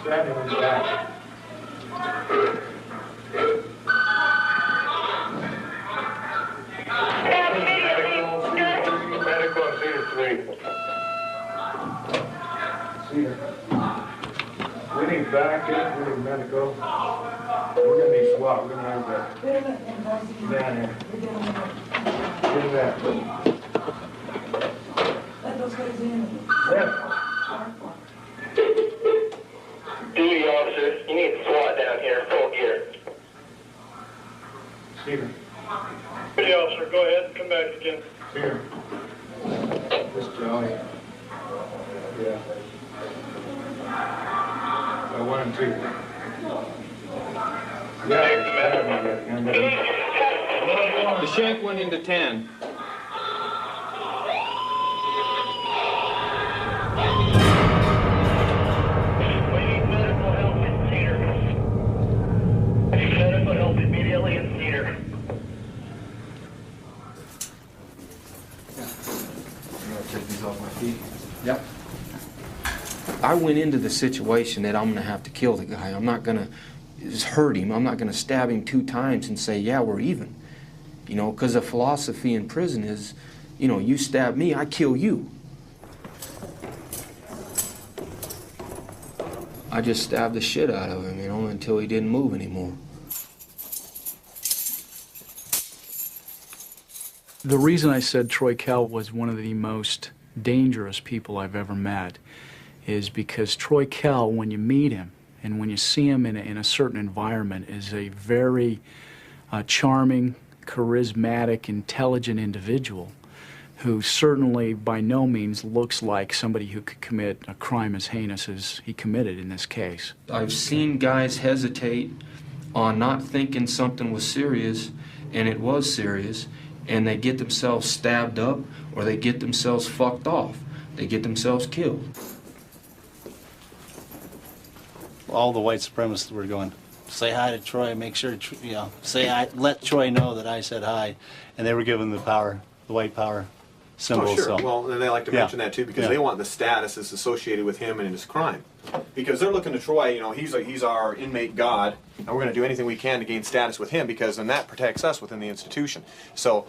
Grab him on the back. Medical and Cedar 3. Cedar. We need backup, we need medical. We're gonna need SWAT, we're gonna have that. Down here. Get that. Let those guys in. Yeah. Duty officer, you need SWAT down here, full gear. Cedar. Duty officer, go ahead, come back again. Cedar. This Johnny. Yeah. 1 and 2. Yeah. The shank went into 10. Immediately in Cedar. Take these off my feet. Yep. I went into the situation that I'm going to have to kill the guy. I'm not going to hurt him. I'm not going to stab him 2 times and say, yeah, we're even. You know, because the philosophy in prison is, you know, you stab me, I kill you. I just stabbed the shit out of him, you know, until he didn't move anymore. The reason I said Troy Kell was one of the most dangerous people I've ever met is because Troy Kell, when you meet him and when you see him in a certain environment, is a very charming, charismatic, intelligent individual who certainly by no means looks like somebody who could commit a crime as heinous as he committed in this case. I've seen guys hesitate on not thinking something was serious, and it was serious, and they get themselves stabbed up or they get themselves fucked off. They get themselves killed. All the white supremacists were going, say hi to Troy, make sure, you know, say hi, let Troy know that I said hi. And they were given the power, the white power symbol. Oh, sure. So. Well, and they like to mention that too because they want the status that's associated with him and his crime. Because they're looking to Troy, you know, he's our inmate god, and we're going to do anything we can to gain status with him because then that protects us within the institution. So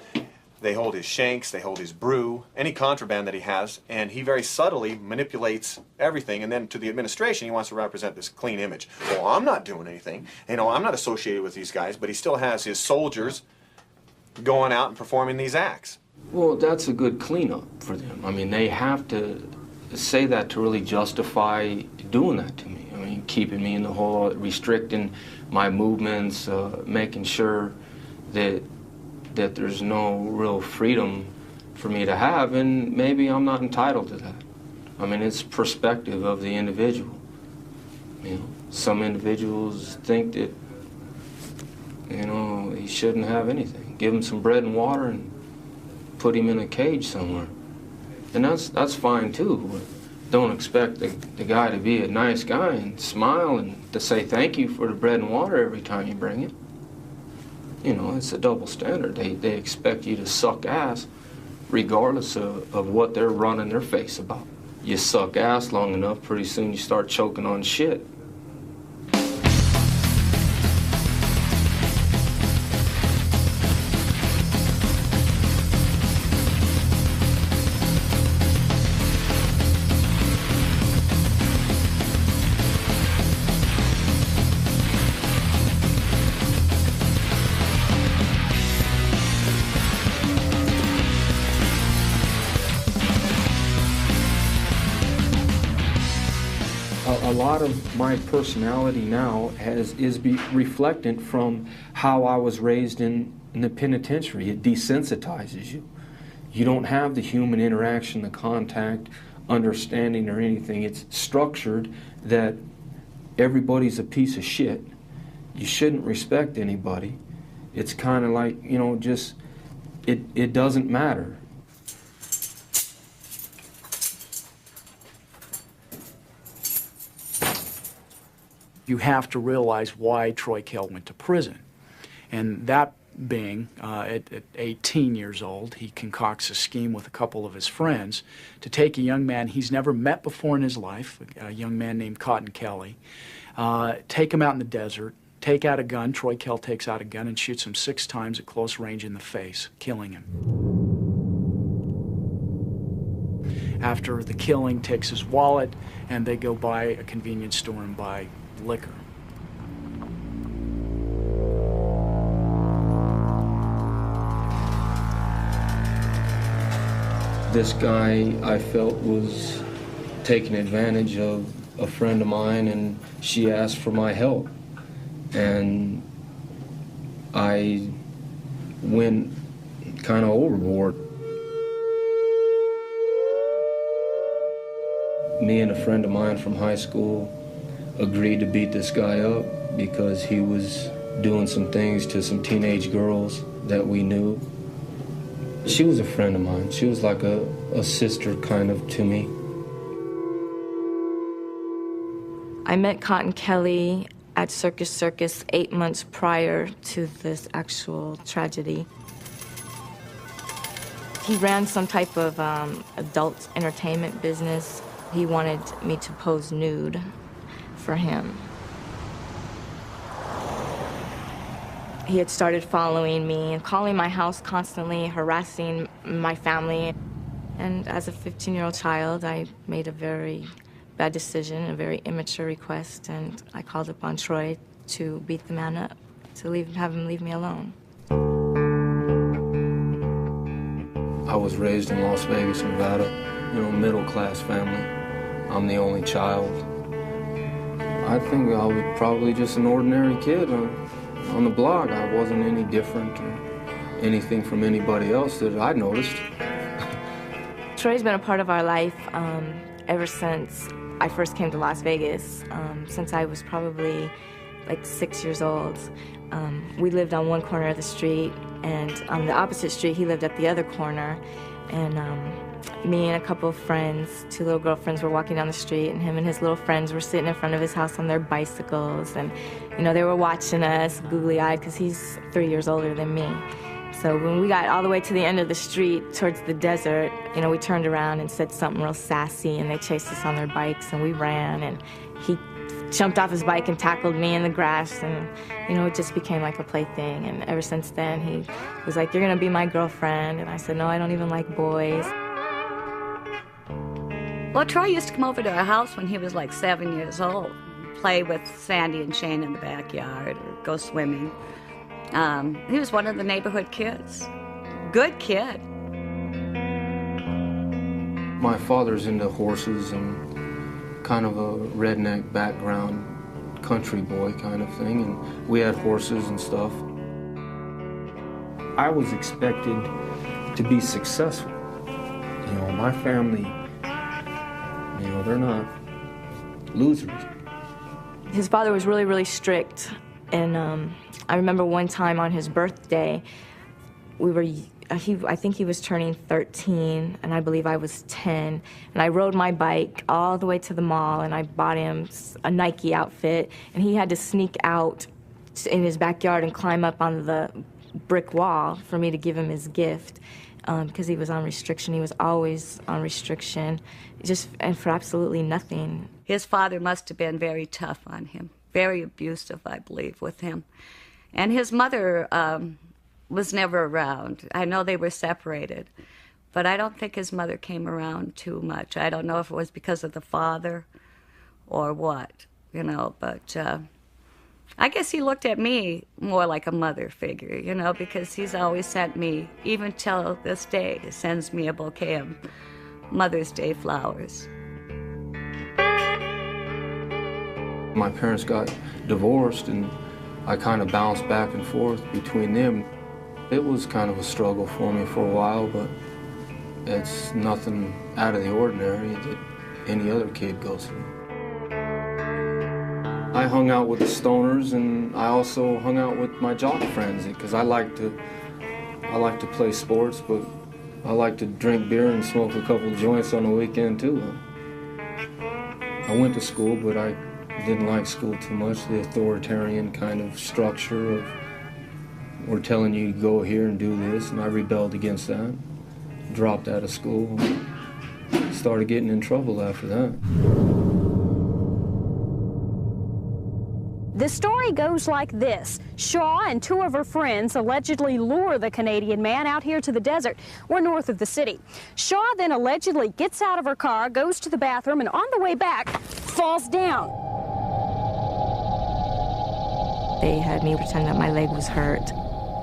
they hold his shanks, they hold his brew, any contraband that he has, and he very subtly manipulates everything. And then to the administration, he wants to represent this clean image. Well, I'm not doing anything. You know, I'm not associated with these guys, but he still has his soldiers going out and performing these acts. Well, that's a good cleanup for them. I mean, they have to say that to really justify doing that to me. I mean, keeping me in the hole, restricting my movements, making sure that there's no real freedom for me to have, and maybe I'm not entitled to that. I mean, it's perspective of the individual. You know, some individuals think that, you know, he shouldn't have anything. Give him some bread and water and put him in a cage somewhere. And that's fine too, but don't expect the guy to be a nice guy and smile and to say thank you for the bread and water every time you bring it. You know, it's a double standard. They expect you to suck ass regardless of what they're running their face about. You suck ass long enough, pretty soon you start choking on shit. A lot of my personality now is reflectant from how I was raised in the penitentiary. It desensitizes you. You don't have the human interaction, the contact, understanding or anything. It's structured that everybody's a piece of shit. You shouldn't respect anybody. It's kind of like, you know, just, it doesn't matter. You have to realize why Troy Kell went to prison. And that being, at 18 years old, he concocts a scheme with a couple of his friends to take a young man he's never met before in his life, a young man named Cotton Kelly, take him out in the desert, take out a gun. Troy Kell takes out a gun and shoots him 6 times at close range in the face, killing him. After the killing, takes his wallet, and they go by a convenience store and buy liquor. This guy, I felt, was taking advantage of a friend of mine, and she asked for my help. And I went kind of overboard. Me and a friend of mine from high school agreed to beat this guy up because he was doing some things to some teenage girls that we knew. She was a friend of mine. She was like a sister kind of to me. I met Cotton Kelly at Circus 8 months prior to this actual tragedy. He ran some type of adult entertainment business. He wanted me to pose nude for him. He had started following me and calling my house constantly, harassing my family. And as a 15-year-old child, I made a very bad decision, a very immature request, and I called upon Troy to beat the man up, to have him leave me alone. I was raised in Las Vegas, Nevada, you know, middle-class family. I'm the only child. I think I was probably just an ordinary kid on the block. I wasn't any different or anything from anybody else that I noticed. Troy's been a part of our life ever since I first came to Las Vegas, since I was probably like 6 years old. We lived on one corner of the street, and on the opposite street, he lived at the other corner. And me and a couple of friends, 2 little girlfriends, were walking down the street, and him and his little friends were sitting in front of his house on their bicycles. And, you know, they were watching us, googly-eyed, because he's 3 years older than me. So when we got all the way to the end of the street, towards the desert, you know, we turned around and said something real sassy, and they chased us on their bikes, and we ran, and he jumped off his bike and tackled me in the grass, and, you know, it just became like a plaything. And ever since then, he was like, "You're gonna be my girlfriend," and I said, "No, I don't even like boys." Well, Troy used to come over to our house when he was like 7 years old, play with Sandy and Shane in the backyard, or go swimming. He was one of the neighborhood kids. Good kid. My father's into horses and kind of a redneck background, country boy kind of thing, and we had horses and stuff. I was expected to be successful. You know, my family, you know, they're not losers. His father was really, really strict, and I remember one time on his birthday, I think he was turning 13, and I believe I was 10, and I rode my bike all the way to the mall, and I bought him a Nike outfit, and he had to sneak out in his backyard and climb up on the brick wall for me to give him his gift, because he was on restriction. He was always on restriction, and for absolutely nothing. His father must have been very tough on him, very abusive, I believe, with him. And his mother was never around. I know they were separated, but I don't think his mother came around too much. I don't know if it was because of the father or what, you know, but I guess he looked at me more like a mother figure, you know, because he's always sent me, even till this day, sends me a bouquet of Mother's Day flowers. My parents got divorced, and I kind of bounced back and forth between them. It was kind of a struggle for me for a while, but it's nothing out of the ordinary that any other kid goes through. I hung out with the stoners, and I also hung out with my jock friends because I like to play sports, but I like to drink beer and smoke a couple joints on the weekend too. I went to school, but I didn't like school too much. The authoritarian kind of structure of we're telling you to go here and do this, and I rebelled against that. Dropped out of school, started getting in trouble after that. The story goes like this. Shaw and two of her friends allegedly lure the Canadian man out here to the desert. We're north of the city. Shaw then allegedly gets out of her car, goes to the bathroom, and on the way back, falls down. They had me pretend that my leg was hurt,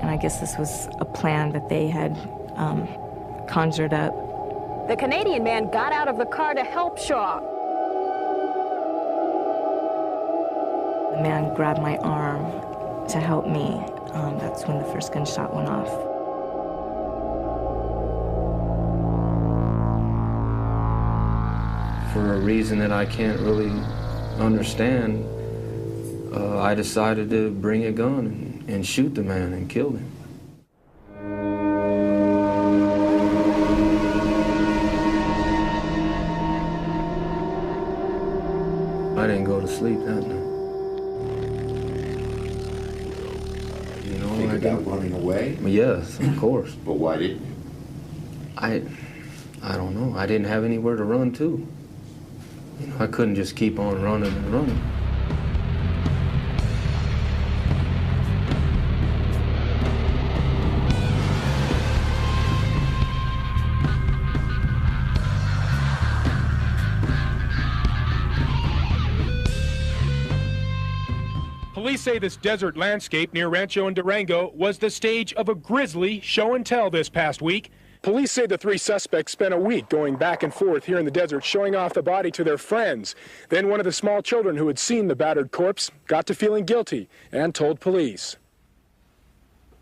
and I guess this was a plan that they had conjured up. The Canadian man got out of the car to help Shaw. The man grabbed my arm to help me. That's when the first gunshot went off. For a reason that I can't really understand, I decided to bring a gun and shoot the man and kill him. I didn't go to sleep that night. You know, Think about running away? Yes, of course. But why didn't you? I don't know. I didn't have anywhere to run to. You know, I couldn't just keep on running and running. Police say this desert landscape near Rancho and Durango was the stage of a grisly show and tell this past week. Police say the three suspects spent a week going back and forth here in the desert, showing off the body to their friends. Then one of the small children who had seen the battered corpse got to feeling guilty and told police.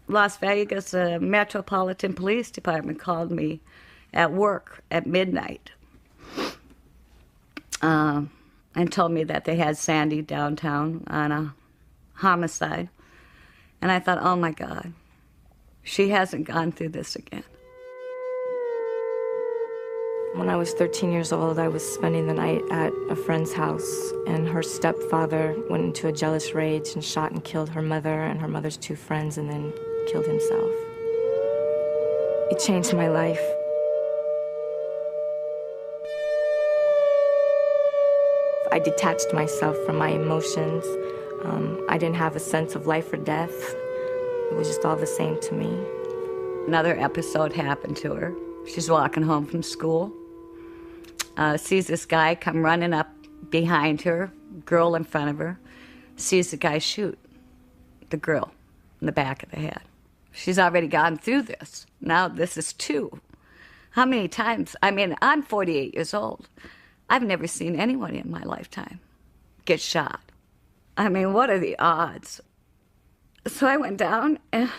Las Vegas Metropolitan Police Department called me at work at midnight and told me that they had Sandy downtown on a homicide. And I thought, oh my God, she hasn't gone through this again. When I was 13 years old, I was spending the night at a friend's house, and her stepfather went into a jealous rage and shot and killed her mother and her mother's two friends, and then killed himself. It changed my life. I detached myself from my emotions. I didn't have a sense of life or death. It was just all the same to me. Another episode happened to her. She's walking home from school, sees this guy come running up behind her, girl in front of her, sees the guy shoot the girl in the back of the head. She's already gone through this. Now this is two. How many times? I mean, I'm 48 years old. I've never seen anyone in my lifetime get shot. I mean, what are the odds? So I went down, and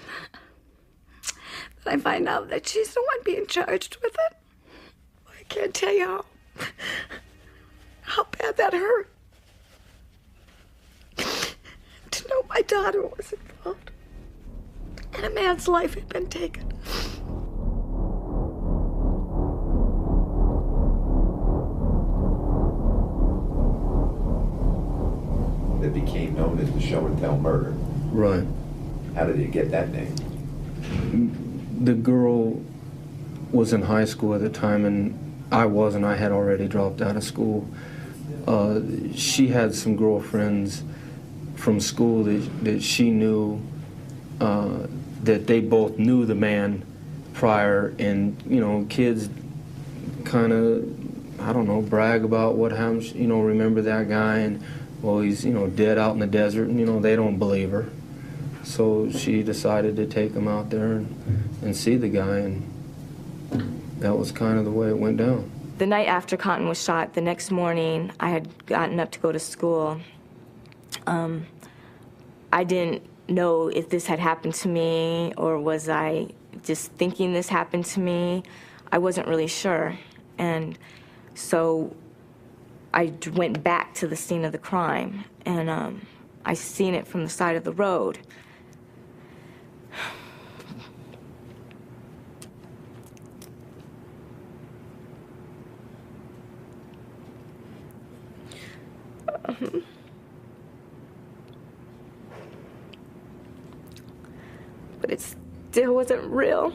I find out that she's the one being charged with it. I can't tell you how bad that hurt. To know my daughter was involved, and a man's life had been taken. That became known as the show and tell murder. Right. How did you get that name? The girl was in high school at the time, and I wasn't. I had already dropped out of school. She had some girlfriends from school that she knew, that they both knew the man prior, and, you know, kids kind of, I don't know, brag about what happened, you know, remember that guy, and, well, he's, you know, dead out in the desert, and, you know, they don't believe her. So she decided to take him out there and see the guy, and that was kind of the way it went down. The night after Cotton was shot, the next morning, I had gotten up to go to school, I didn't know if this had happened to me or was I just thinking this happened to me. I wasn't really sure. And so I went back to the scene of the crime, and I seen it from the side of the road. But it still wasn't real.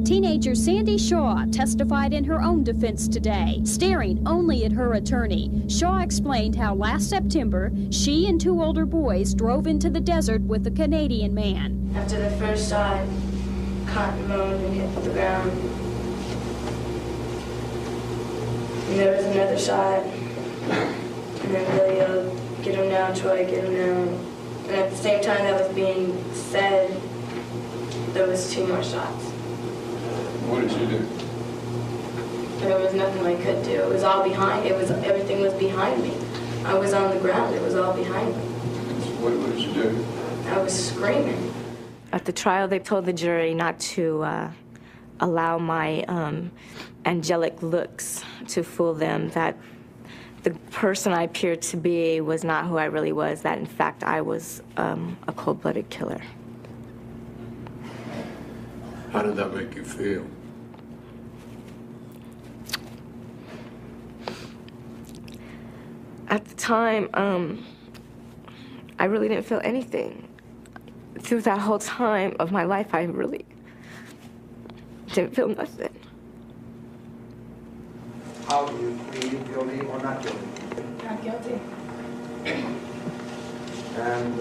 Teenager Sandy Shaw testified in her own defense today, staring only at her attorney. Shaw explained how last September, she and two older boys drove into the desert with a Canadian man. After the first shot, Cotton moaned and hit the ground. And there was another shot, and then Billy yelled, "Get him now, Troy, get him now." And at the same time that was being said, there was two more shots. What did you do? There was nothing I could do. It was all behind. Everything was behind me. I was on the ground. It was all behind me. What did you do? I was screaming. At the trial, they told the jury not to allow my angelic looks to fool them, that the person I appeared to be was not who I really was, that in fact I was a cold-blooded killer. How did that make you feel? At the time, I really didn't feel anything. Through that whole time of my life, I really didn't feel nothing. How do you plead guilty or not guilty? Not guilty. And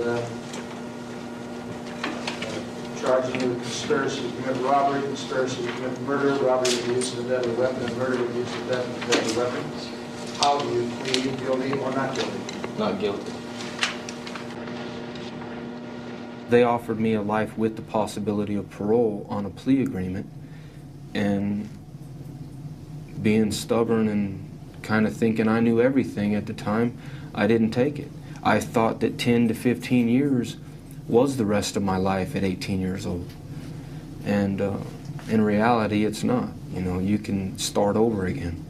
charging you with conspiracy to commit robbery, conspiracy to commit murder, robbery with the use of a deadly weapon, and murder with the use of a deadly weapon. How do you plead guilty or not guilty? Not guilty. They offered me a life with the possibility of parole on a plea agreement, and being stubborn and kind of thinking I knew everything at the time, I didn't take it. I thought that 10 to 15 years was the rest of my life at 18 years old. And in reality, it's not. You know, you can start over again.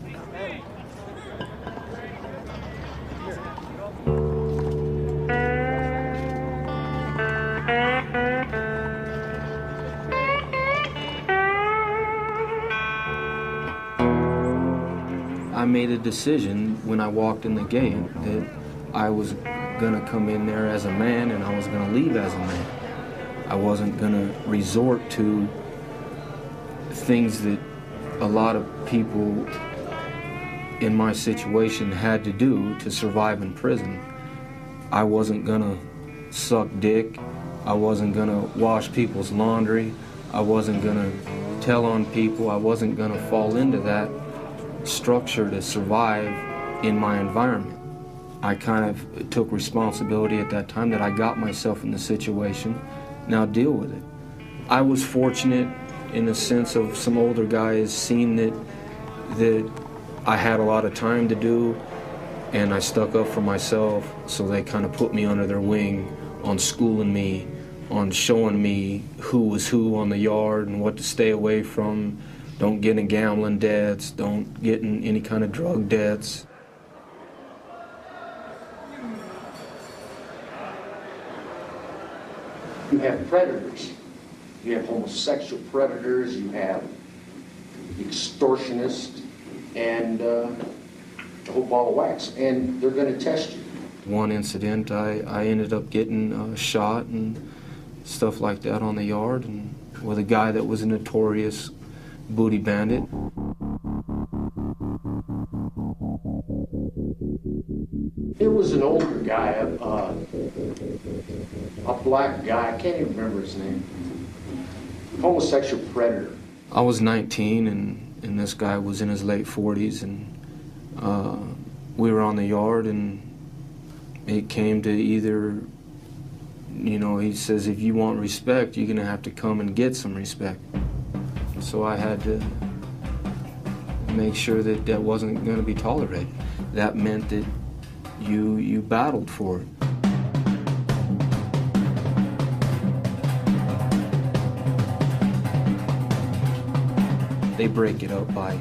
I made a decision when I walked in the gate that I was gonna come in there as a man and I was gonna leave as a man. I wasn't gonna resort to things that a lot of people in my situation had to do to survive in prison. I wasn't gonna suck dick. I wasn't gonna wash people's laundry. I wasn't gonna tell on people. I wasn't gonna fall into that structure to survive in my environment. I kind of took responsibility at that time that I got myself in the situation. Now deal with it. I was fortunate in the sense of some older guys seeing that I had a lot of time to do, and I stuck up for myself, so they kind of put me under their wing on schooling me, on showing me who was who on the yard and what to stay away from. Don't get in gambling debts, don't get in any kind of drug debts. You have predators. You have homosexual predators, you have extortionists, and the whole ball of wax, and they're going to test you. One incident, I ended up getting shot and stuff like that on the yard, and with a guy that was a notorious booty bandit. There was an older guy, a black guy, I can't even remember his name, homosexual predator. I was 19 and this guy was in his late 40s, and we were on the yard, and it came to either you know, he says, if you want respect, you're gonna have to come and get some respect. So I had to make sure that that wasn't gonna be tolerated. That meant that you battled for it. They break it up by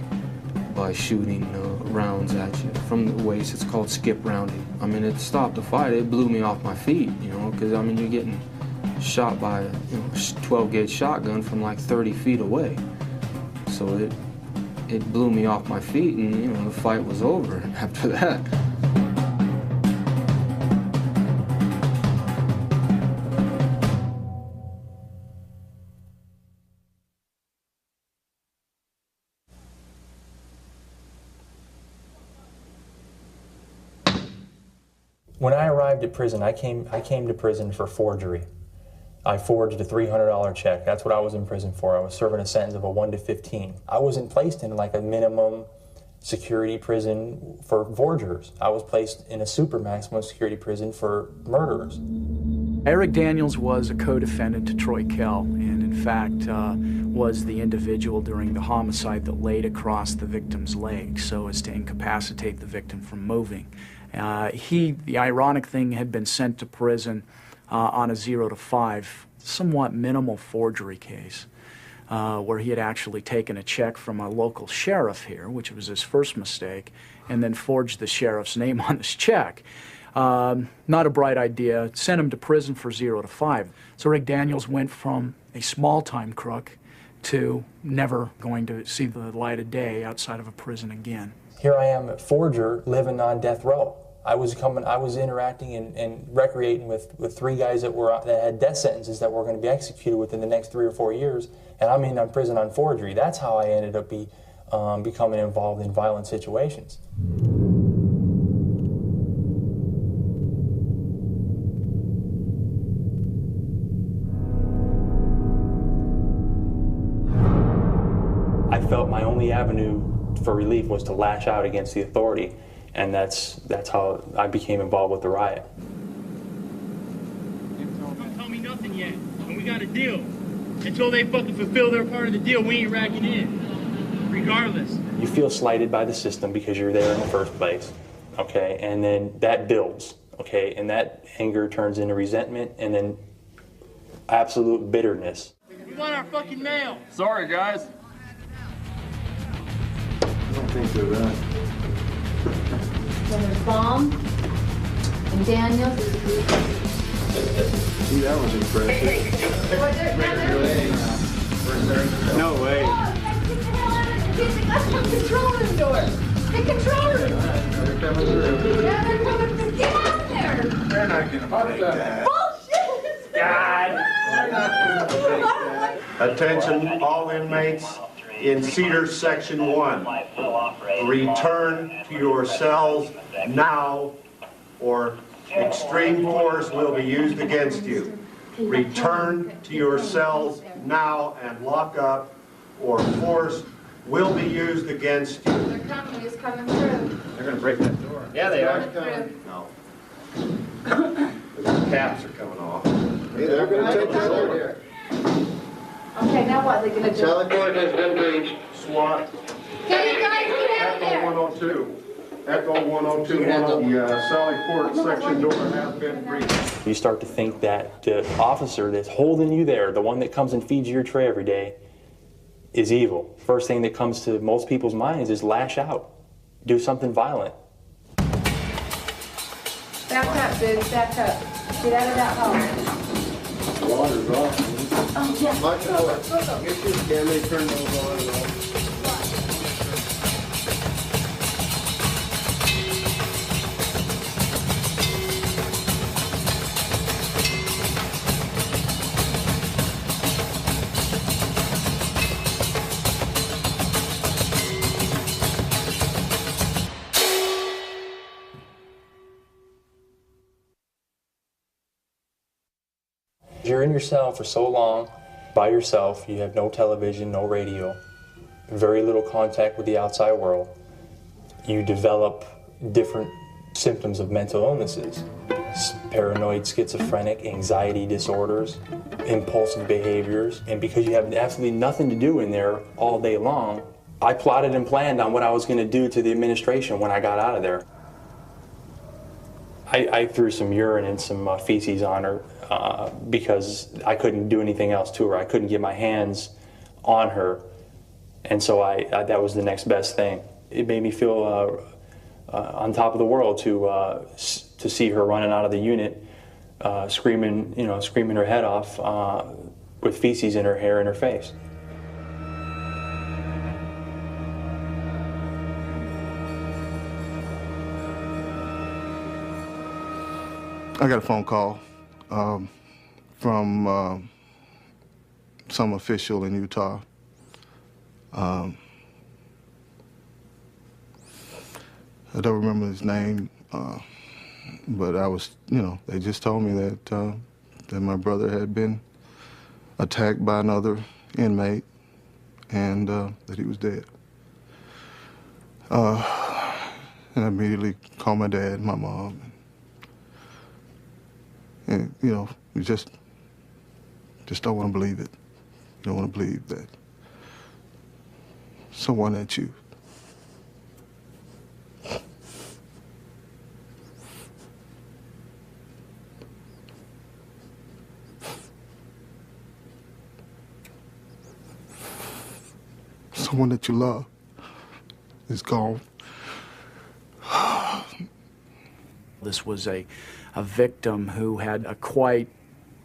shooting rounds at you from the waist. It's called skip rounding. I mean, it stopped the fight. It blew me off my feet, you know, because I mean, you're getting shot by a 12-gauge shotgun from like 30 feet away. So it blew me off my feet, and you know, the fight was over after that. When I arrived at prison, I came to prison for forgery. I forged a $300 check. That's what I was in prison for. I was serving a sentence of a 1 to 15. I wasn't placed in like a minimum security prison for forgers. I was placed in a super maximum security prison for murderers. Eric Daniels was a co-defendant to Troy Kell, and in fact was the individual during the homicide that laid across the victim's leg so as to incapacitate the victim from moving. The ironic thing, had been sent to prison on a 0 to 5, somewhat minimal forgery case, where he had actually taken a check from a local sheriff here, which was his first mistake, and then forged the sheriff's name on this check. Not a bright idea. Sent him to prison for 0 to 5. So Rick Daniels went from a small-time crook to never going to see the light of day outside of a prison again. Here I am, a forger, living on death row. I was interacting and recreating with 3 guys that had death sentences that were going to be executed within the next 3 or 4 years, and I'm in prison on forgery. That's how I ended up becoming involved in violent situations. I felt my only avenue for relief was to lash out against the authority, and that's how I became involved with the riot. Don't tell me nothing yet, and we got a deal. Until they fucking fulfill their part of the deal, we ain't racking in, regardless. You feel slighted by the system because you're there in the first place, okay, and then that builds, okay, and that anger turns into resentment and then absolute bitterness. We want our fucking mail. Sorry, guys. I don't think they're that. Then there's Baum and Daniels. See, that was impressive. No way. That's the control room door. The control room. They're coming through. Yeah, they're coming through. Get out there. They're not going to take that. Bullshit. God. They're not going to take that. Attention, all inmates in Cedar Section 1. Return to your cells now, or extreme force will be used against you. Return to your cells now and lock up, or force will be used against you. They're coming. He's coming through. They're going to break that door. Yeah, they are. Through. No. The caps are coming off. Hey, they're going to take that door. Okay, now what are they going to do? Teleport has been breached. SWAT. Can you guys get out there? Echo 102. Echo 102, the Sally Port section door has been breached. You start to think that the officer that's holding you there, the one that comes and feeds you your tray every day, is evil. First thing that comes to most people's minds is lash out. Do something violent. Back up, dude. Back up. Get out of that hole. Water's off. Oh, yeah. Lock the door. Get your camera turned those water off. You're in your cell for so long, by yourself, you have no television, no radio, very little contact with the outside world. You develop different symptoms of mental illnesses. paranoid, schizophrenic, anxiety disorders, impulsive behaviors. And because you have absolutely nothing to do in there all day long, I plotted and planned on what I was going to do to the administration when I got out of there. I threw some urine and some feces on her because I couldn't do anything else to her. I couldn't get my hands on her, and so that was the next best thing. It made me feel on top of the world to see her running out of the unit, screaming her head off with feces in her hair and her face. I got a phone call from some official in Utah. I don't remember his name, but I was, they just told me that my brother had been attacked by another inmate and that he was dead. And I immediately called my dad and my mom. And, you just don't want to believe it. You don't want to believe that someone that you love is gone. This was a victim who had a quite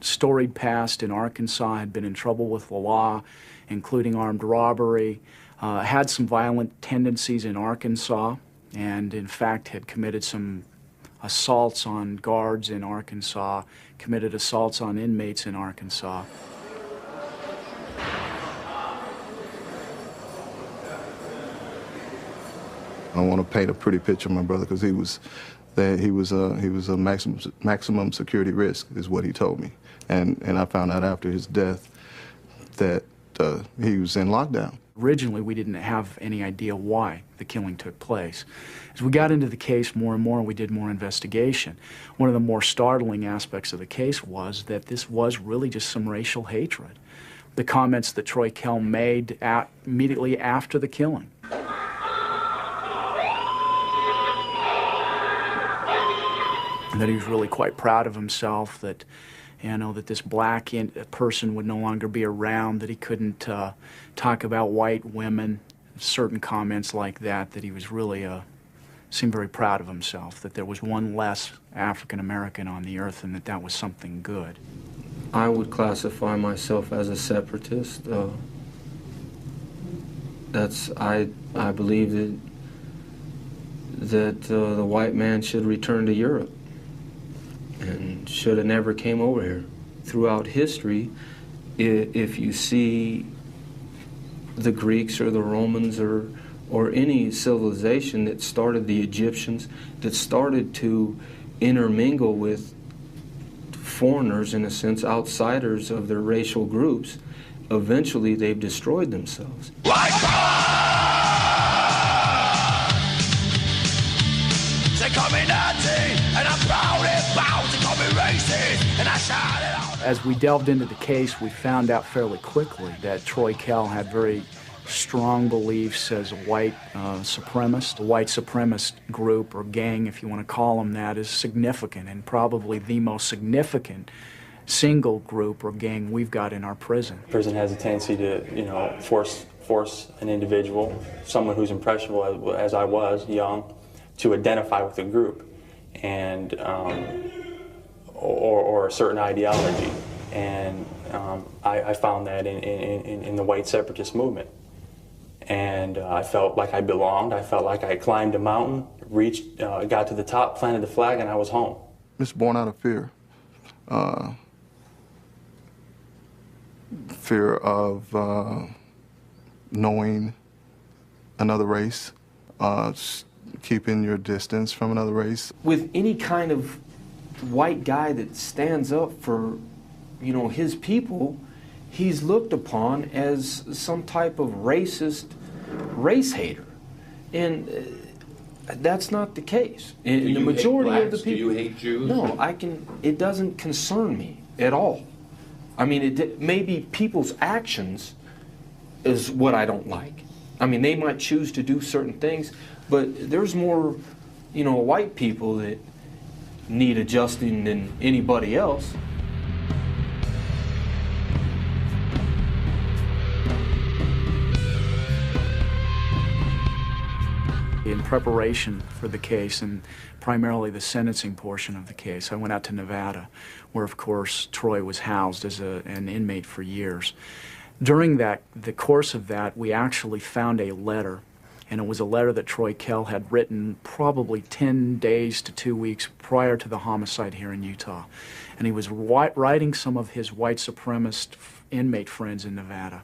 storied past in Arkansas, had been in trouble with the law, including armed robbery, had some violent tendencies in Arkansas, and in fact had committed some assaults on guards in Arkansas, committed assaults on inmates in Arkansas. I want to paint a pretty picture of my brother because he was a maximum security risk, is what he told me, and I found out after his death that he was in lockdown. Originally, we didn't have any idea why the killing took place. As we got into the case more and more, and we did more investigation, one of the more startling aspects of the case was that this was really just some racial hatred. The comments that Troy Kell made immediately after the killing. That he was really quite proud of himself, that, that this black person would no longer be around, that he couldn't talk about white women, certain comments like that, that he was really, seemed very proud of himself, that there was one less African American on the earth and that was something good. I would classify myself as a separatist. I believe that the white man should return to Europe and should have never came over here. Throughout history, if you see the Greeks or the Romans or any civilization that started, the Egyptians, that started to intermingle with foreigners, in a sense, outsiders of their racial groups, eventually they've destroyed themselves. They call me Nazi, and I'm proud to call me racist, and I shout it out. As we delved into the case, we found out fairly quickly that Troy Kell had very strong beliefs as a white supremacist. The white supremacist group, or gang, if you want to call them that, is significant, and probably the most significant single group or gang we've got in our prison. Prison has a tendency to, force an individual, someone who's impressionable as I was, young, to identify with a group and or a certain ideology, and I found that in the white separatist movement, and I felt like I belonged. I felt like I climbed a mountain, reached, got to the top, planted the flag, and I was home. It's born out of fear. Fear of knowing another race, keeping your distance from another race. With any kind of white guy that stands up for, his people, he's looked upon as some type of racist race hater. And That's not the case. In the majority of the people. Do you hate Jews? No, it doesn't concern me at all. I mean, maybe people's actions is what I don't like. I mean, they might choose to do certain things, but there's more, white people that need adjusting than anybody else. In preparation for the case, and primarily the sentencing portion of the case, I went out to Nevada, where of course Troy was housed as an inmate for years. During the course of that, we actually found a letter, and it was a letter that Troy Kell had written probably 10 days to 2 weeks prior to the homicide here in Utah. And he was writing some of his white supremacist inmate friends in Nevada.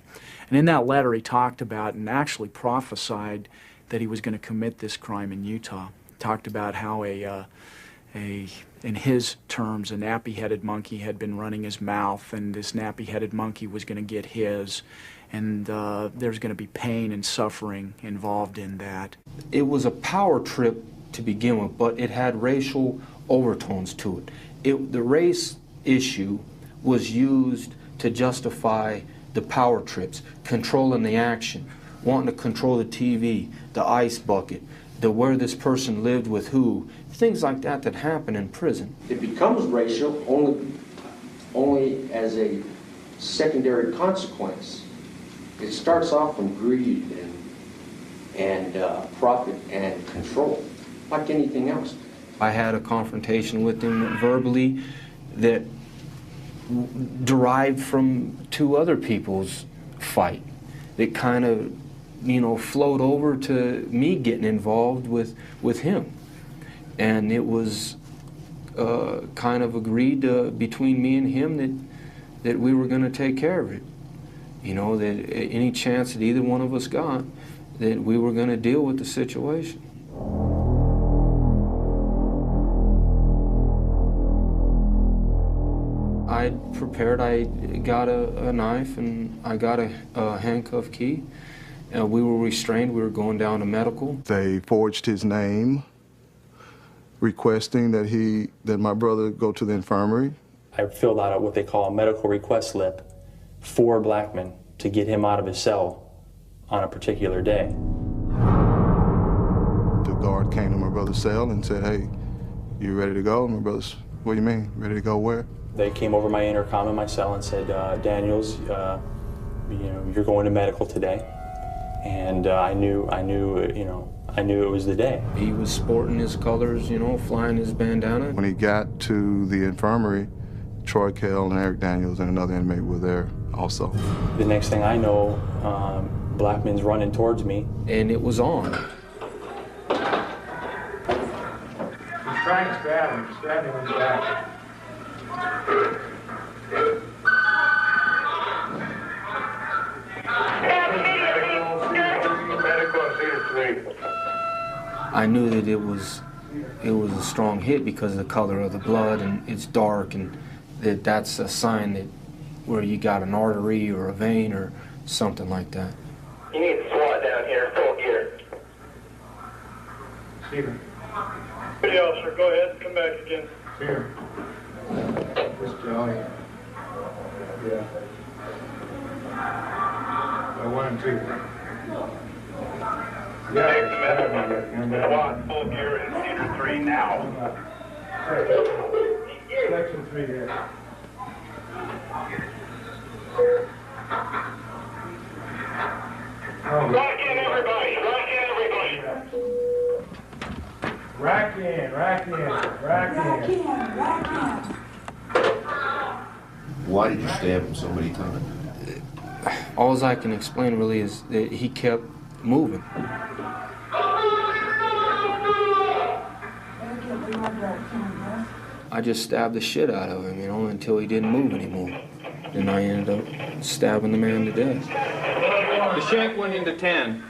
And in that letter he talked about and actually prophesied that he was going to commit this crime in Utah. He talked about how in his terms, a nappy-headed monkey had been running his mouth, and this nappy-headed monkey was going to get his, and there's going to be pain and suffering involved in that. It was a power trip to begin with, but it had racial overtones to it. The race issue was used to justify the power trips, controlling the action, wanting to control the TV, the ice bucket, where this person lived with who, things like that happen in prison. It becomes racial only as a secondary consequence. It starts off from greed and profit and control, like anything else. I had a confrontation with him verbally that derived from two other people's fight. That kind of, flowed over to me getting involved with him. And it was kind of agreed between me and him that we were going to take care of it. That any chance that either one of us got, that we were going to deal with the situation. I prepared, I got a knife and I got a handcuff key. We were restrained, we were going down to medical. They forged his name, requesting that my brother go to the infirmary. I filled out what they call a medical request slip for Blackman to get him out of his cell on a particular day. The guard came to my brother's cell and said, "Hey, you ready to go?" And my brother's, "What do you mean, ready to go where?" They came over my intercom in my cell and said, "Daniels, you're going to medical today." And I knew it was the day. He was sporting his colors, flying his bandana. When he got to the infirmary, Troy Kell and Eric Daniels and another inmate were there also. The next thing I know, Blackman's running towards me. And it was on. He's trying to stab him. Stab him in the back. I knew that it was a strong hit because of the color of the blood, and it's dark, and that's a sign that where you got an artery or a vein or something like that. You need to SWAT down here, full gear. Steven. Hey, officer, go ahead and come back again. Here. Just Johnny. Yeah. 1 and 2. SWAT, full gear in Cedar 3 now. Section 3 here. Rack in, everybody! Rack in, everybody! Rack in, rack in, rack in. Why did you stab him so many times? All I can explain really is that he kept moving. I just stabbed the shit out of him, until he didn't move anymore. Then I ended up stabbing the man to death. The shank went into 10.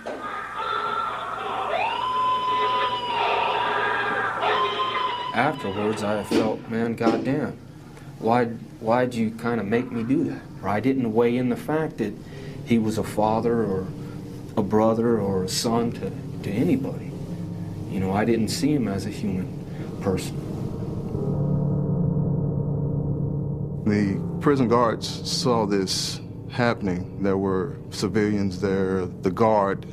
Afterwards, I felt, man, goddamn, why'd you kind of make me do that? Or I didn't weigh in the fact that he was a father or a brother or a son to anybody. You know, I didn't see him as a human person. The prison guards saw this happening. There were civilians there. The guard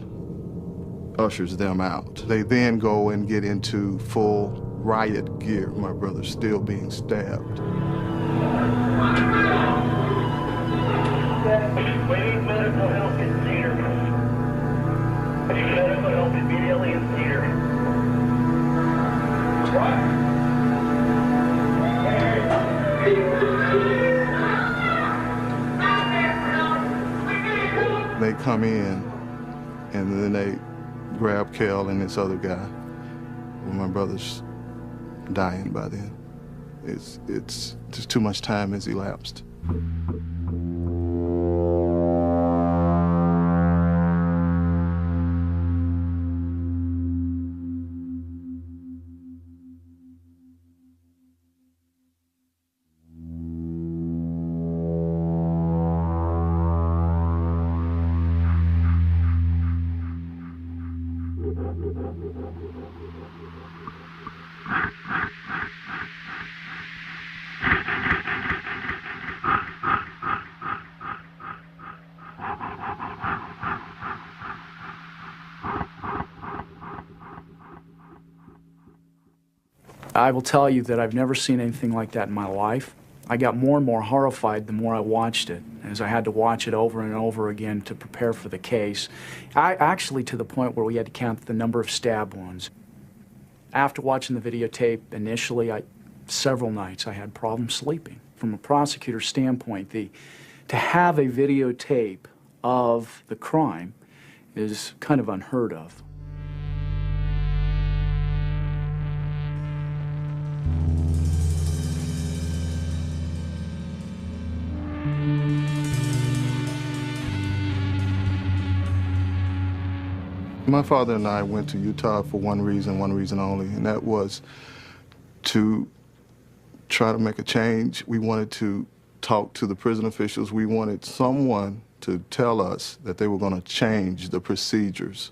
ushers them out. They then go and get into full riot gear. My brother's still being stabbed. We need medical help in Cedar. We need medical help immediately in Cedar. They come in, and then they grab Kell and this other guy. Well, my brother's dying by then. It's just too much time has elapsed. I will tell you that I've never seen anything like that in my life. I got more and more horrified the more I watched it, as I had to watch it over and over again to prepare for the case. Actually, to the point where we had to count the number of stab wounds. After watching the videotape initially, several nights I had problems sleeping. From a prosecutor's standpoint, to have a videotape of the crime is kind of unheard of. My father and I went to Utah for one reason only, and that was to try to make a change. We wanted to talk to the prison officials. We wanted someone to tell us that they were going to change the procedures.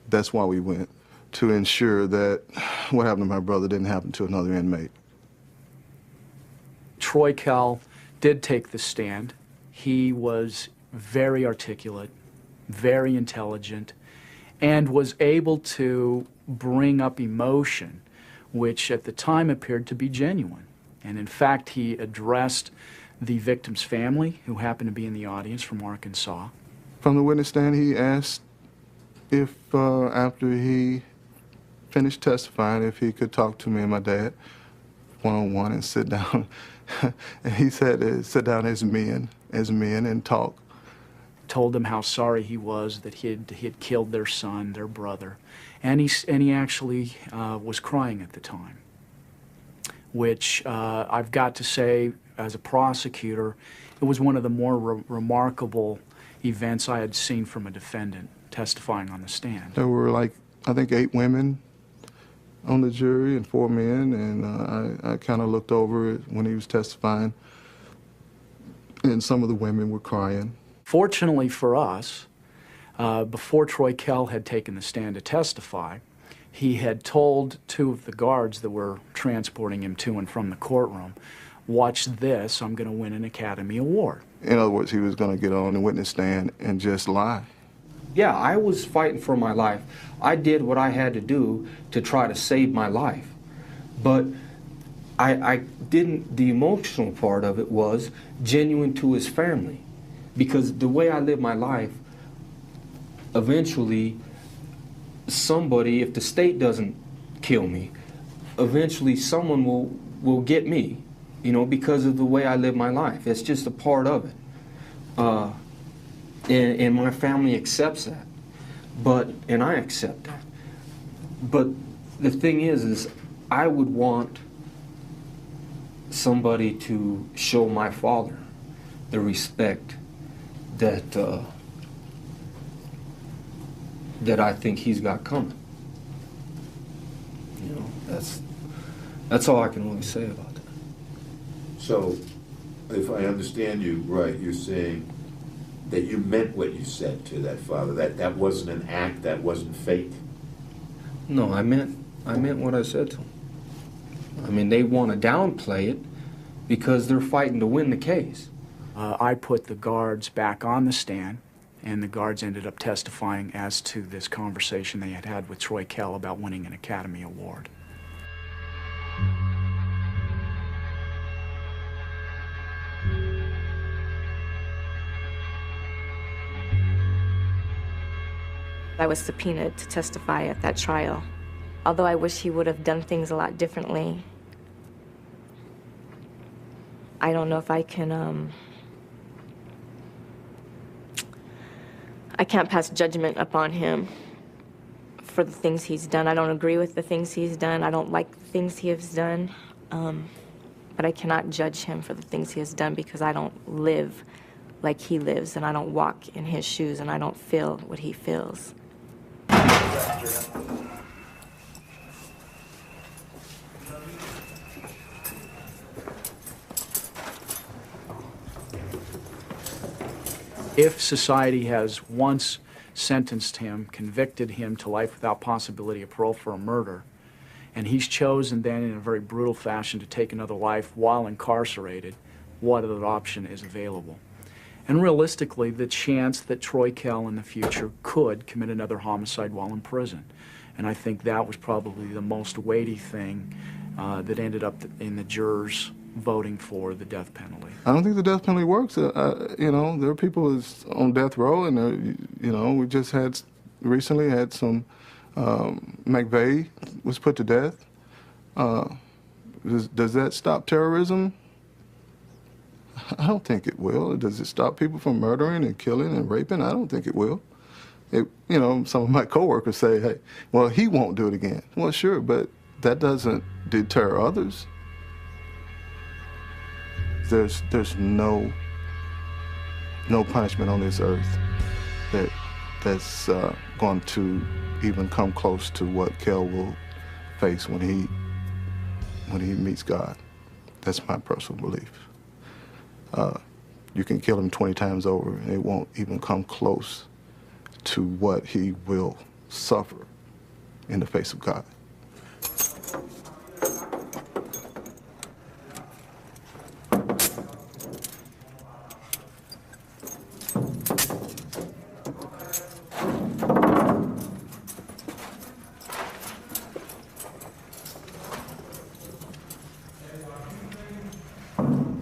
That's why we went, to ensure that what happened to my brother didn't happen to another inmate. Troy Kell did take the stand. He was very articulate, very intelligent, and was able to bring up emotion, which at the time appeared to be genuine. And in fact, he addressed the victim's family, who happened to be in the audience from Arkansas. From the witness stand, he asked if, after he finished testifying, if he could talk to me and my dad one-on-one and sit down. And he said, sit down as men and talk. Told them how sorry he was that he had killed their son, their brother, and he actually was crying at the time, which I've got to say, as a prosecutor, it was one of the more remarkable events I had seen from a defendant testifying on the stand. There were, like, I think 8 women on the jury and 4 men, and I kind of looked over it when he was testifying, and some of the women were crying. Fortunately for us, before Troy Kell had taken the stand to testify, he had told 2 of the guards that were transporting him to and from the courtroom, watch this, I'm going to win an Academy Award. In other words, he was going to get on the witness stand and just lie. Yeah, I was fighting for my life. I did what I had to do to try to save my life. But I didn't, the emotional part of it was genuine to his family. Because the way I live my life, eventually somebody, if the state doesn't kill me, eventually someone will get me, you know, because of the way I live my life. It's just a part of it. And my family accepts that. And I accept that. But the thing is I would want somebody to show my father the respect that that I think he's got coming. You know, that's all I can really say about that. So, if I understand you right, you're saying that you meant what you said to that father, that wasn't an act, that wasn't fake? No, I meant what I said to them. I mean, they want to downplay it because they're fighting to win the case. I put the guards back on the stand, and the guards ended up testifying as to this conversation they had had with Troy Kell about winning an Academy Award. I was subpoenaed to testify at that trial. Although I wish he would have done things a lot differently, I don't know if I can, I can't pass judgment upon him for the things he's done. I don't agree with the things he's done. I don't like the things he has done. But I cannot judge him for the things he has done because I don't live like he lives, and I don't walk in his shoes, and I don't feel what he feels. If society has once sentenced him, convicted him to life without possibility of parole for a murder, and he's chosen then in a very brutal fashion to take another life while incarcerated, what other option is available? And realistically, the chance that Troy Kell in the future could commit another homicide while in prison. And I think that was probably the most weighty thing that ended up in the jurors voting for the death penalty. I don't think the death penalty works. You know, there are people who's on death row, and you know, we just recently had some. McVeigh was put to death. Does that stop terrorism? I don't think it will. Does it stop people from murdering and killing and raping? I don't think it will. You know, some of my coworkers say, hey, well, he won't do it again. Well, sure, but that doesn't deter others. There's no punishment on this earth that's going to even come close to what Kell will face when he meets God. That's my personal belief. You can kill him 20 times over, and it won't even come close to what he will suffer in the face of God.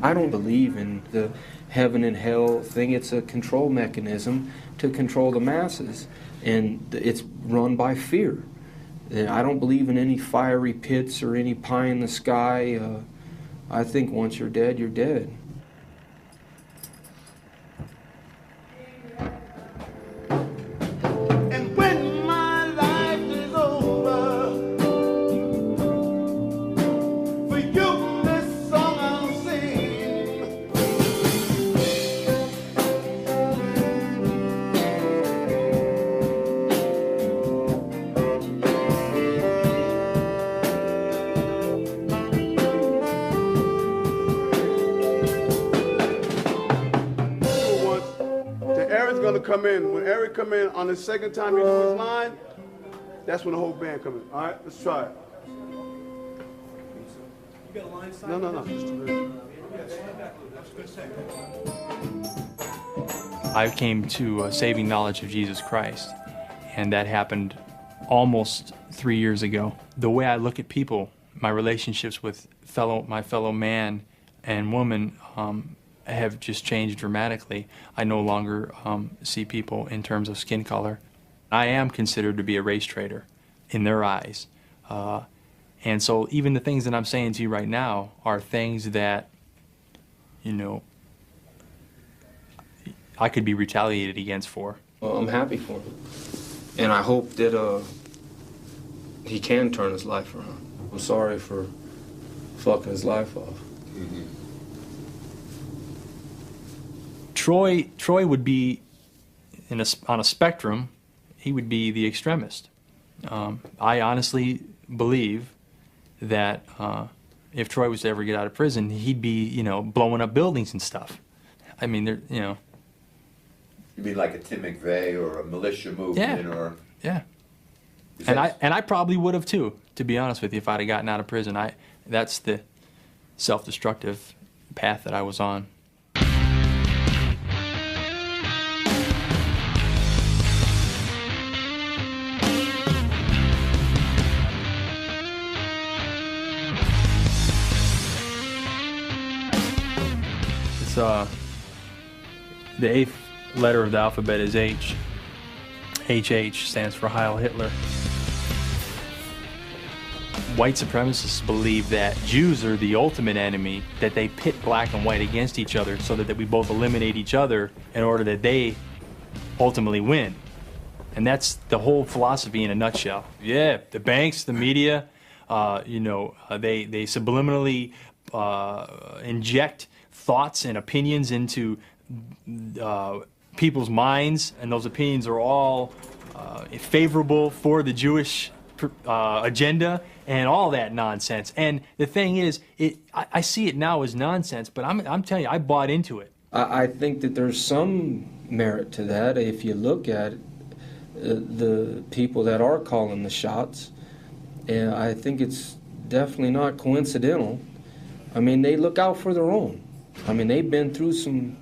I don't believe in the heaven and hell thing. It's a control mechanism to control the masses, and it's run by fear. And I don't believe in any fiery pits or any pie in the sky. I think once you're dead, you're dead. And when my life is over, for you this song I'll sing. Eric's gonna come in. When Eric come in on the second time he do his line, that's when the whole band come in. All right, let's try it. You got a line sign? No. I came to a saving knowledge of Jesus Christ, and that happened almost 3 years ago. The way I look at people, my relationships with my fellow man and woman have just changed dramatically. I no longer see people in terms of skin color. I am considered to be a race traitor in their eyes. And so even the things that I'm saying to you right now are things that, you know, I could be retaliated against for. Well, I'm happy for him. And I hope that he can turn his life around. I'm sorry for fucking his life off. Mm-hmm. Troy would be, on a spectrum, he would be the extremist. I honestly believe that if Troy was to ever get out of prison, he'd be, you know, blowing up buildings and stuff. I mean, you know. You mean like a Tim McVeigh or a militia movement, or? Yeah. And I probably would have too, to be honest with you, if I'd have gotten out of prison. That's the self-destructive path that I was on. It's the 8th letter of the alphabet is H. HH stands for Heil Hitler. White supremacists believe that Jews are the ultimate enemy, that they pit black and white against each other so that we both eliminate each other in order that they ultimately win. And that's the whole philosophy in a nutshell. Yeah, the banks, the media, they subliminally inject thoughts and opinions into people's minds, and those opinions are all favorable for the Jewish agenda and all that nonsense. And the thing is, I see it now as nonsense, but I'm telling you, I bought into it. I think that there's some merit to that. If you look at the people that are calling the shots, and I think it's definitely not coincidental. I mean, they look out for their own. I mean, they've been through some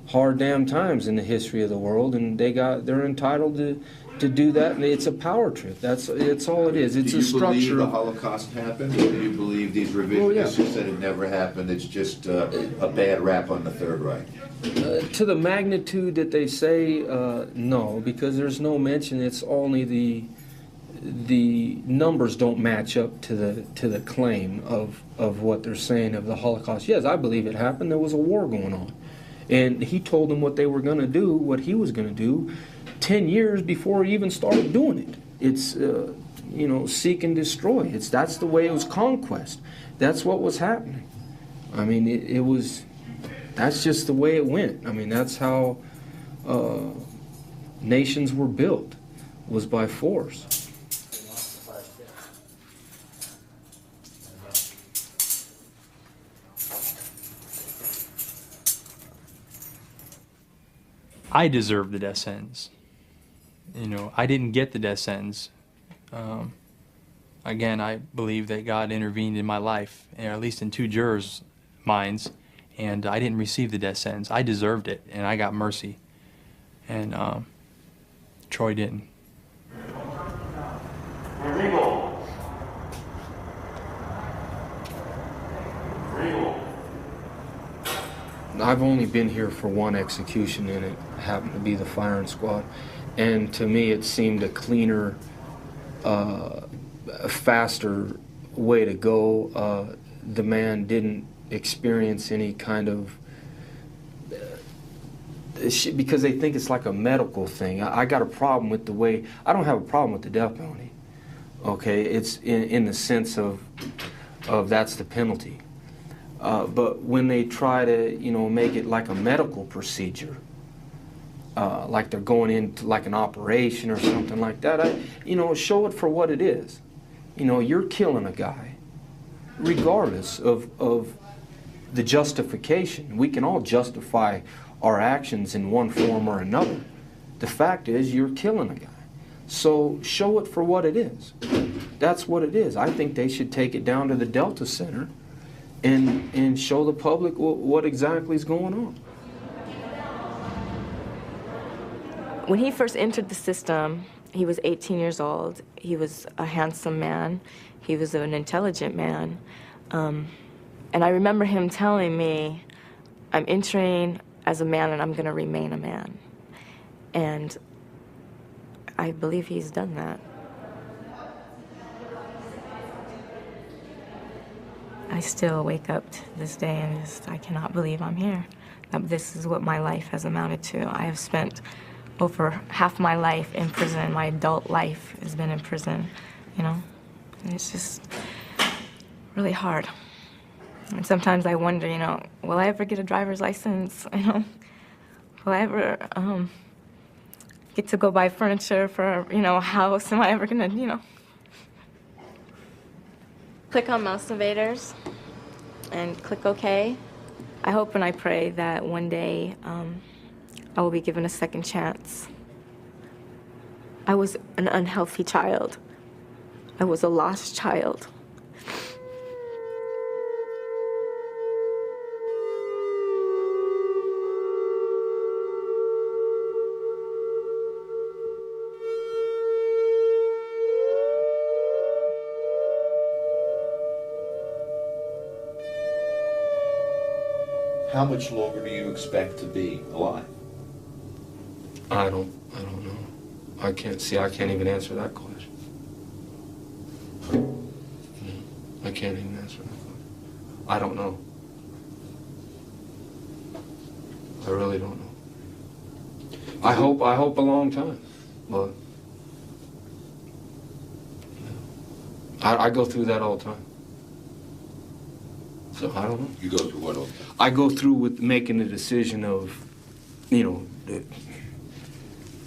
hard damn times in the history of the world, and they're entitled to do that. And it's a power trip. It's all it is. It's a structure. Do you believe the Holocaust happened, or do you believe these revisionists who said it never happened? It's just a bad rap on the Third Reich. To the magnitude that they say, no, because there's no mention. It's only the numbers don't match up to the claim of what they're saying of the Holocaust. Yes, I believe it happened. There was a war going on. And he told them what they were going to do, what he was going to do, 10 years before he even started doing it. It's, seek and destroy. That's the way it was conquest. That's what was happening. I mean, that's just the way it went. I mean, that's how nations were built, was by force. I deserved the death sentence. I didn't get the death sentence. Again, I believe that God intervened in my life, or at least in 2 jurors' minds, and I didn't receive the death sentence. I deserved it, and I got mercy. And Troy didn't. I've only been here for one execution, and it happened to be the firing squad. And to me, it seemed a cleaner, a faster way to go. The man didn't experience any kind of... because they think it's like a medical thing. I got a problem with the way... I don't have a problem with the death penalty. Okay, it's in the sense of that's the penalty. But when they try to, make it like a medical procedure, like they're going into like an operation or something like that, show it for what it is. You're killing a guy, regardless of the justification. We can all justify our actions in one form or another. The fact is, you're killing a guy. So show it for what it is. That's what it is. I think they should take it down to the Delta Center and show the public what exactly is going on. When he first entered the system, he was 18 years old. He was a handsome man. He was an intelligent man. And I remember him telling me, I'm entering as a man and I'm going to remain a man. And I believe he's done that. I still wake up to this day and I cannot believe I'm here. This is what my life has amounted to. I have spent over half my life in prison. My adult life has been in prison, And it's just really hard. And sometimes I wonder, will I ever get a driver's license? Will I ever get to go buy furniture for, a house? Am I ever gonna, Click on Mouse Invaders and click OK. I hope and I pray that one day I will be given a second chance. I was an unhealthy child. I was a lost child. How much longer do you expect to be alive? I don't know. I can't even answer that question. I can't even answer that question. I don't know. I really don't know. I hope a long time, but I go through that all the time. So I don't know. You go through what all the time? I go through with making the decision of,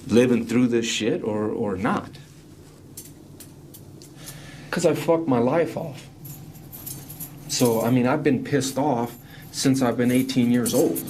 living through this shit or not. Because I fucked my life off. So, I've been pissed off since I've been 18 years old.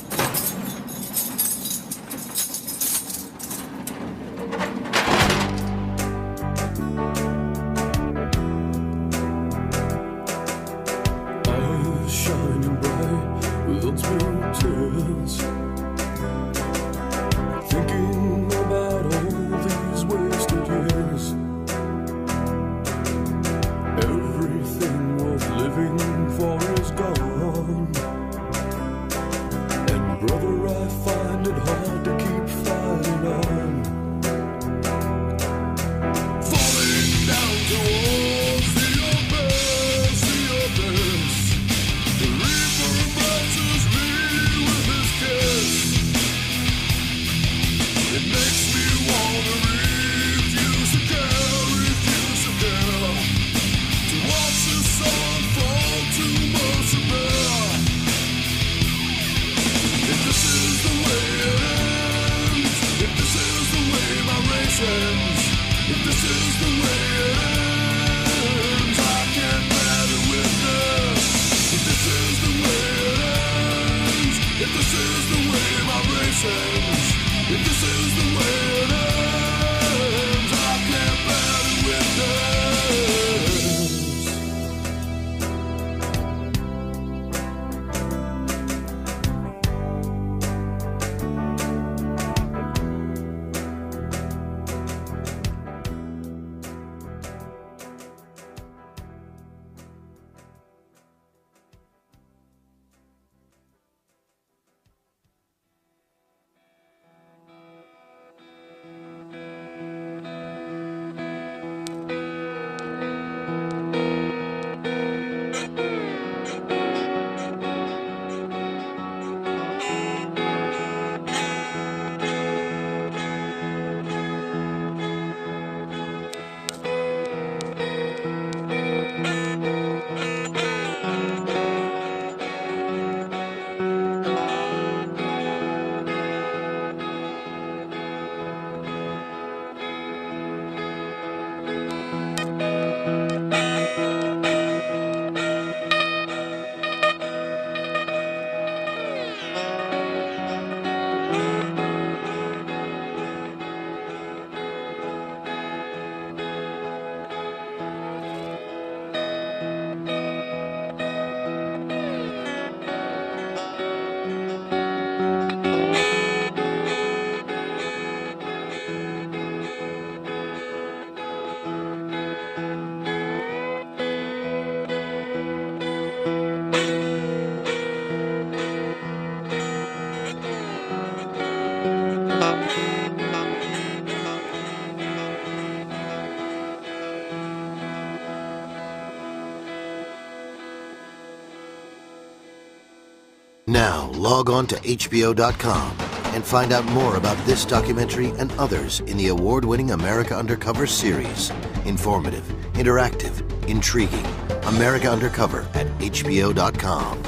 Now, log on to HBO.com and find out more about this documentary and others in the award-winning America Undercover series. Informative, interactive, intriguing. America Undercover at HBO.com.